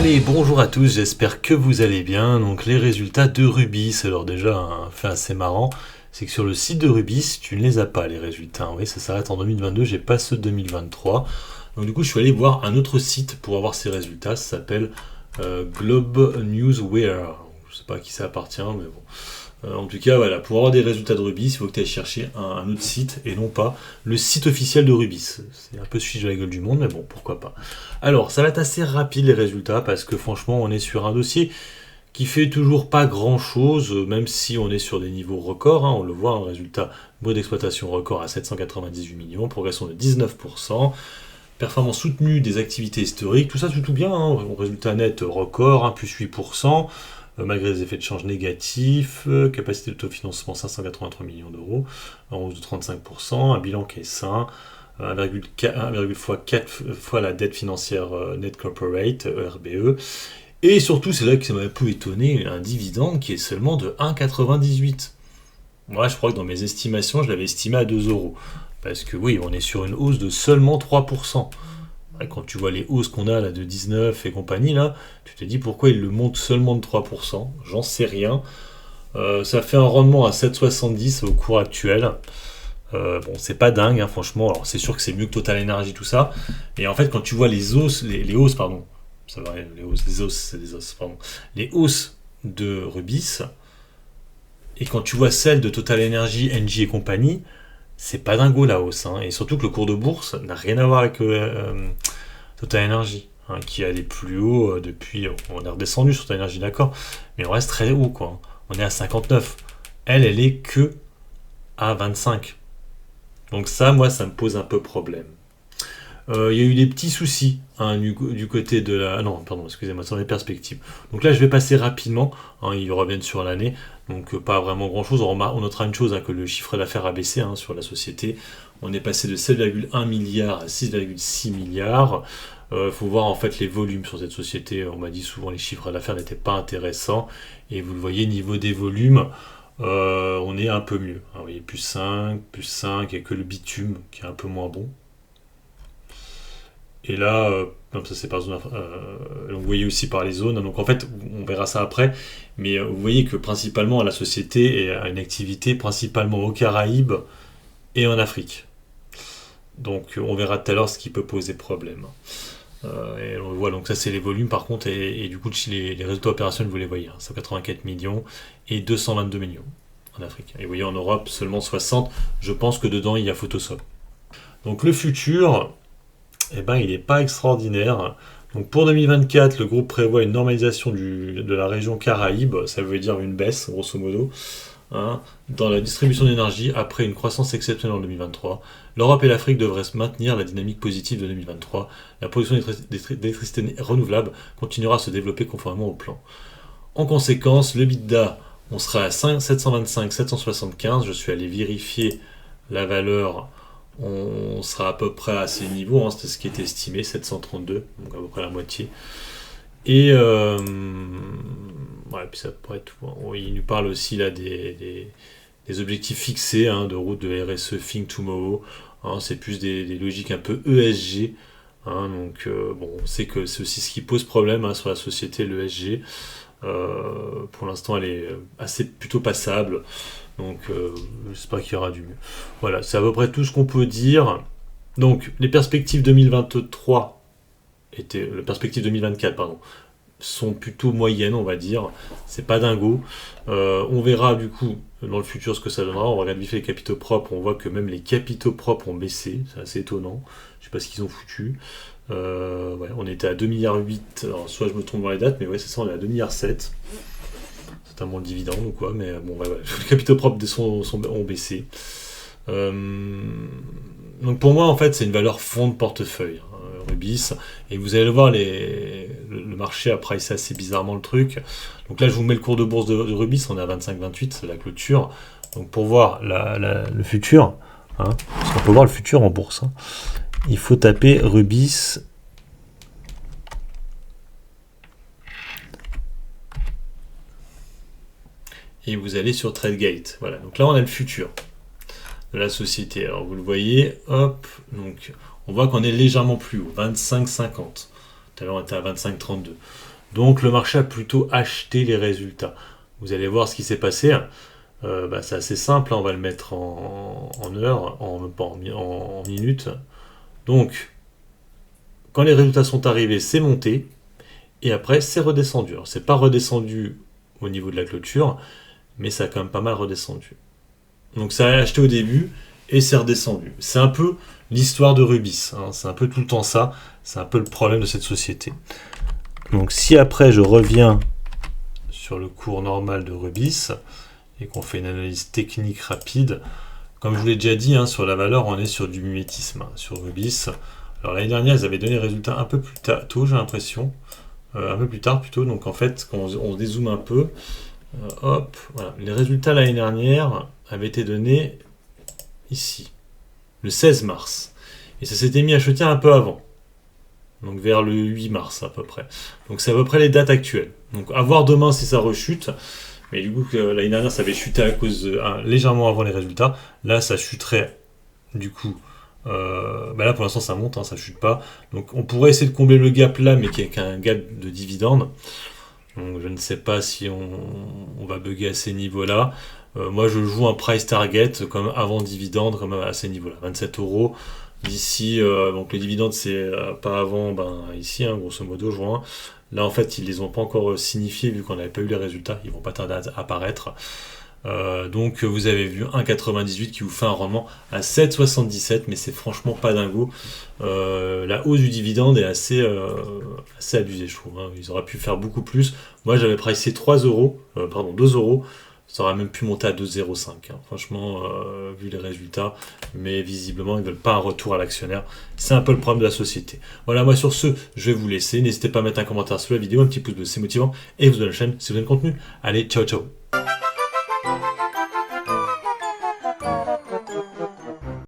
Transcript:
Allez, bonjour à tous, j'espère que vous allez bien. Donc les résultats de Rubis, alors déjà un fait assez marrant, c'est que sur le site de Rubis, tu ne les as pas les résultats. Oui, ça s'arrête en 2022, j'ai pas ceux de 2023. Donc du coup, je suis allé voir un autre site pour avoir ces résultats, ça s'appelle Globe Newswire. Je sais pas à qui ça appartient, mais bon. En tout cas, voilà, pour avoir des résultats de Rubis, il faut que tu ailles chercher un autre site et non pas le site officiel de Rubis. C'est un peu se fiche de la gueule du monde, mais bon, pourquoi pas. Alors, ça va être assez rapide les résultats parce que franchement, on est sur un dossier qui fait toujours pas grand chose, même si on est sur des niveaux records. On le voit, un résultat brut d'exploitation record à 798 millions, progression de 19%. Performance soutenue des activités historiques, tout ça tout bien. Résultat net record, plus 8%. Malgré les effets de change négatifs, capacité d'autofinancement 583 millions d'euros, en hausse de 35%, un bilan qui est sain, 1,4 fois la dette financière net corporate, RBE, et surtout, c'est là que ça m'a un peu étonné, un dividende qui est seulement de 1,98. Moi, je crois que dans mes estimations, je l'avais estimé à 2 euros. Parce que oui, on est sur une hausse de seulement 3%. Quand tu vois les hausses qu'on a là de 19 et compagnie, là, tu te dis pourquoi il le monte seulement de 3%, j'en sais rien. Ça fait un rendement à 7,70 au cours actuel. Bon, c'est pas dingue, franchement. Alors, c'est sûr que c'est mieux que Total Energy, tout ça. Et en fait, quand tu vois les hausses, les hausses, pardon, ça va, les hausses de Rubis, et quand tu vois celles de Total Energy, Engie et compagnie, c'est pas dingo la hausse, et surtout que le cours de bourse n'a rien à voir avec Total Energy, qui a les plus hauts depuis. On est redescendu sur Total Energy, d'accord, mais on reste très haut, quoi. On est à 59. Elle est que à 25. Donc ça, moi, ça me pose un peu problème. Il y a eu des petits soucis du côté de la... Ah non, pardon, excusez-moi, sur les perspectives. Donc là, je vais passer rapidement. Ils reviennent sur l'année. Donc pas vraiment grand-chose. On notera une chose, que le chiffre d'affaires a baissé sur la société. On est passé de 7,1 milliards à 6,6 milliards. Faut voir en fait les volumes sur cette société. On m'a dit souvent les chiffres d'affaires n'étaient pas intéressants. Et vous le voyez, niveau des volumes, on est un peu mieux. Vous voyez, plus 5, et que le bitume qui est un peu moins bon. Et là, ça c'est par zone, vous voyez aussi par les zones, donc en fait, on verra ça après, mais vous voyez que principalement la société a une activité principalement aux Caraïbes et en Afrique. Donc on verra tout à l'heure ce qui peut poser problème. Et on voit, donc ça c'est les volumes par contre, et du coup les résultats opérationnels vous les voyez, 184 millions et 222 millions en Afrique. Et vous voyez en Europe seulement 60, je pense que dedans il y a Photosol. Donc le futur... il n'est pas extraordinaire. Donc pour 2024, le groupe prévoit une normalisation de la région Caraïbes, ça veut dire une baisse, grosso modo, dans la distribution d'énergie après une croissance exceptionnelle en 2023. L'Europe et l'Afrique devraient se maintenir la dynamique positive de 2023. La production d'électricité renouvelable continuera à se développer conformément au plan. En conséquence, le EBITDA, on sera à 725, 775. Je suis allé vérifier la valeur. On sera à peu près à ces niveaux, c'était ce qui était estimé, 732, donc à peu près la moitié. Et puis ça pourrait être. Il nous parle aussi là des objectifs fixés de route de RSE Think Tomorrow. C'est plus des logiques un peu ESG. Donc on sait que c'est aussi ce qui pose problème sur la société, l'ESG. Pour l'instant, elle est plutôt passable. Donc, j'espère qu'il y aura du mieux. Voilà, c'est à peu près tout ce qu'on peut dire. Donc, les perspectives 2024, sont plutôt moyennes, on va dire. C'est pas dingo. On verra du coup dans le futur ce que ça donnera. On regarde vite fait les capitaux propres. On voit que même les capitaux propres ont baissé. C'est assez étonnant. Je sais pas ce qu'ils ont foutu. On était à 2,8 milliards. Alors, soit je me trompe dans les dates, mais c'est ça, on est à 2,7 milliards. Notamment le dividende ou quoi, mais bon, les capitaux propres ont baissé. Donc pour moi, en fait, c'est une valeur fond de portefeuille, Rubis, et vous allez le voir, le marché a pricé assez bizarrement le truc. Donc là, je vous mets le cours de bourse de Rubis, on est à 25,28, c'est la clôture. Donc pour voir le futur, parce qu'on peut voir le futur en bourse, il faut taper Rubis. Et vous allez sur TradeGate. Voilà, donc là on a le futur de la société. Alors vous le voyez, hop, donc on voit qu'on est légèrement plus haut, 25,50. Tout à l'heure on était à 25,32. Donc le marché a plutôt acheté les résultats. Vous allez voir ce qui s'est passé. C'est assez simple, hein, on va le mettre en heures, en minutes. Donc, quand les résultats sont arrivés, c'est monté, et après c'est redescendu. Alors c'est pas redescendu au niveau de la clôture, mais ça a quand même pas mal redescendu. Donc ça a acheté au début, et c'est redescendu. C'est un peu l'histoire de Rubis, hein, c'est un peu tout le temps ça, c'est un peu le problème de cette société. Donc si après je reviens sur le cours normal de Rubis, et qu'on fait une analyse technique rapide, comme je vous l'ai déjà dit, hein, sur la valeur, on est sur du mimétisme, hein, sur Rubis. Alors l'année dernière, ils avaient donné les résultats un peu plus tôt, j'ai l'impression. Un peu plus tard plutôt, donc en fait, quand on dézoome un peu, voilà. Les résultats l'année dernière avaient été donnés ici, le 16 mars. Et ça s'était mis à chuter un peu avant. Donc vers le 8 mars à peu près. Donc c'est à peu près les dates actuelles. Donc à voir demain si ça rechute. Mais du coup, l'année dernière, ça avait chuté à cause légèrement avant les résultats. Là, ça chuterait, du coup. Là, pour l'instant, ça monte, hein, ça chute pas. Donc, on pourrait essayer de combler le gap là, mais qui est un gap de dividendes. Donc, je ne sais pas si on va bugger à ces niveaux-là. Moi, je joue un price target comme avant dividende, comme à ces niveaux-là, 27 euros. D'ici, donc les dividendes, c'est pas avant, ici, hein, grosso modo, juin. Là, en fait, ils les ont pas encore signifiés vu qu'on n'avait pas eu les résultats. Ils vont pas tarder à apparaître. Donc, vous avez vu 1,98 qui vous fait un rendement à 7,77, mais c'est franchement pas dingo. La hausse du dividende est assez abusée, je trouve, hein. Ils auraient pu faire beaucoup plus. Moi, j'avais pricé 2 euros. Ça aurait même pu monter à 2,05, hein. Franchement, vu les résultats. Mais visiblement, ils ne veulent pas un retour à l'actionnaire. C'est un peu le problème de la société. Voilà, moi sur ce, je vais vous laisser. N'hésitez pas à mettre un commentaire sous la vidéo, un petit pouce bleu, c'est motivant. Et vous abonnez à la chaîne si vous avez le contenu. Allez, ciao ciao.